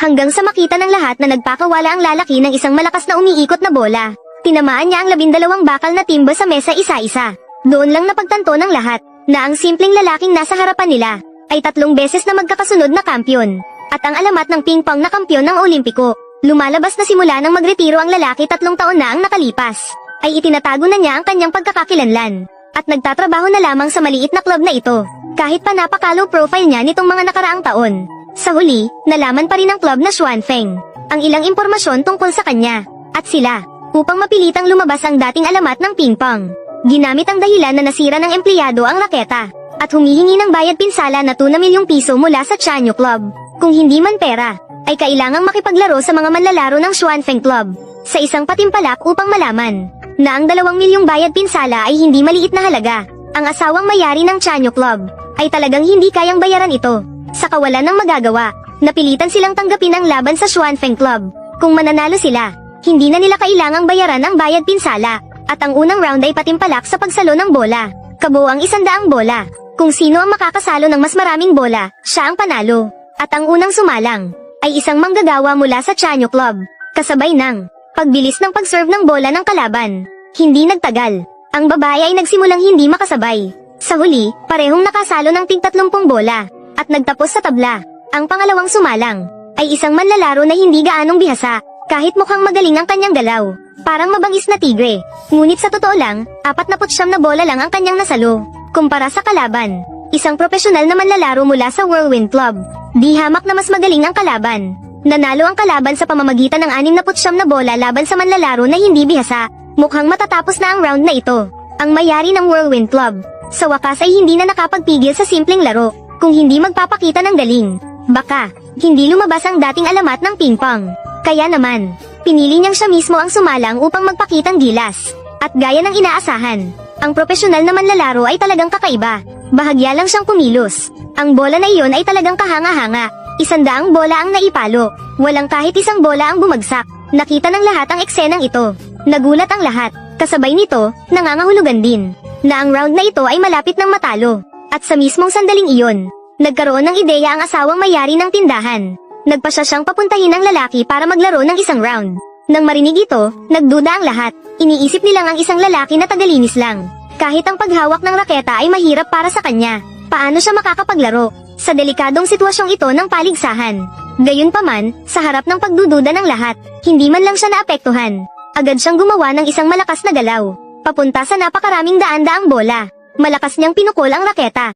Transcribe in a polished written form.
Hanggang sa makita ng lahat na nagpakawala ang lalaki ng isang malakas na umiikot na bola. Tinamaan niya ang 12 bakal na timba sa mesa isa-isa. Doon lang napagtanto ng lahat, na ang simpleng lalaking nasa harapan nila, ay 3 beses na magkakasunod na kampyon. At ang alamat ng ping-pong na kampyon ng Olimpiko, lumalabas na simula nang magretiro ang lalaki 3 taon na ang nakalipas, ay itinatago na niya ang kanyang pagkakakilanlan. At nagtatrabaho na lamang sa maliit na club na ito, kahit pa napaka-low profile niya nitong mga nakaraang taon. Sa huli, nalaman pa rin ng club na Xuanfeng ang ilang impormasyon tungkol sa kanya, at sila, upang mapilitang lumabas ang dating alamat ng ping-pong. Ginamit ang dahilan na nasira ng empleyado ang raketa, at humihingi ng bayad pinsala na 2 na milyong piso mula sa Chanyo Club. Kung hindi man pera, ay kailangang makipaglaro sa mga manlalaro ng Xuanfeng Club, sa isang patimpalak upang malaman, na ang 2 milyong bayad pinsala ay hindi maliit na halaga. Ang asawang mayari ng Chanyo Club, ay talagang hindi kayang bayaran ito. Sa kawalan ng magagawa, napilitan silang tanggapin ang laban sa Xuanfeng Club. Kung mananalo sila, hindi na nila kailangang bayaran ang bayad pinsala, at ang unang round ay patimpalak sa pagsalo ng bola. Kabuo ang 100 bola. Kung sino ang makakasalo ng mas maraming bola, siya ang panalo. At ang unang sumalang, ay isang manggagawa mula sa Chanyo Club, kasabay ng pagbilis ng pag-serve ng bola ng kalaban. Hindi nagtagal, ang babae ay nagsimulang hindi makasabay. Sa huli, parehong nakasalo ng tig-30 bola, at nagtapos sa tabla. Ang pangalawang sumalang, ay isang manlalaro na hindi gaanong bihasa, kahit mukhang magaling ang kanyang galaw, parang mabangis na tigre. Ngunit sa totoo lang, 49 na bola lang ang kanyang nasalo. Kumpara sa kalaban, isang profesional na manlalaro mula sa Whirlwind Club, di hamak na mas magaling ang kalaban. Nanalo ang kalaban sa pamamagitan ng 69 na bola laban sa manlalaro na hindi bihasa. Mukhang matatapos na ang round na ito. Ang mayari ng Whirlwind Club, sa wakas ay hindi na nakapagpigil sa simpleng laro, kung hindi magpapakita ng galing. Baka, hindi lumabas ang dating alamat ng ping-pong. Kaya naman, pinili niyang siya mismo ang sumalang upang magpakitang gilas. At gaya ng inaasahan, ang profesional na manlalaro ay talagang kakaiba. Bahagya lang siyang kumilos. Ang bola na iyon ay talagang kahanga-hanga. 100 bola ang naipalo. Walang kahit isang bola ang bumagsak. Nakita ng lahat ang eksenang ito. Nagulat ang lahat. Kasabay nito, nangangahulugan din, na ang round na ito ay malapit ng matalo. At sa mismong sandaling iyon, nagkaroon ng ideya ang asawang mayari ng tindahan. Nagpasya siyang papuntahin ang lalaki para maglaro ng isang round. Nang marinig ito, nagduda ang lahat. Iniisip nilang ang isang lalaki na tagalinis lang. Kahit ang paghawak ng raketa ay mahirap para sa kanya. Paano siya makakapaglaro sa delikadong sitwasyong ito ng paligsahan? Gayunpaman, sa harap ng pagdududa ng lahat, hindi man lang siya naapektuhan. Agad siyang gumawa ng isang malakas na galaw, papunta sa napakaraming daan-daang bola. Malakas niyang pinukol ang raketa.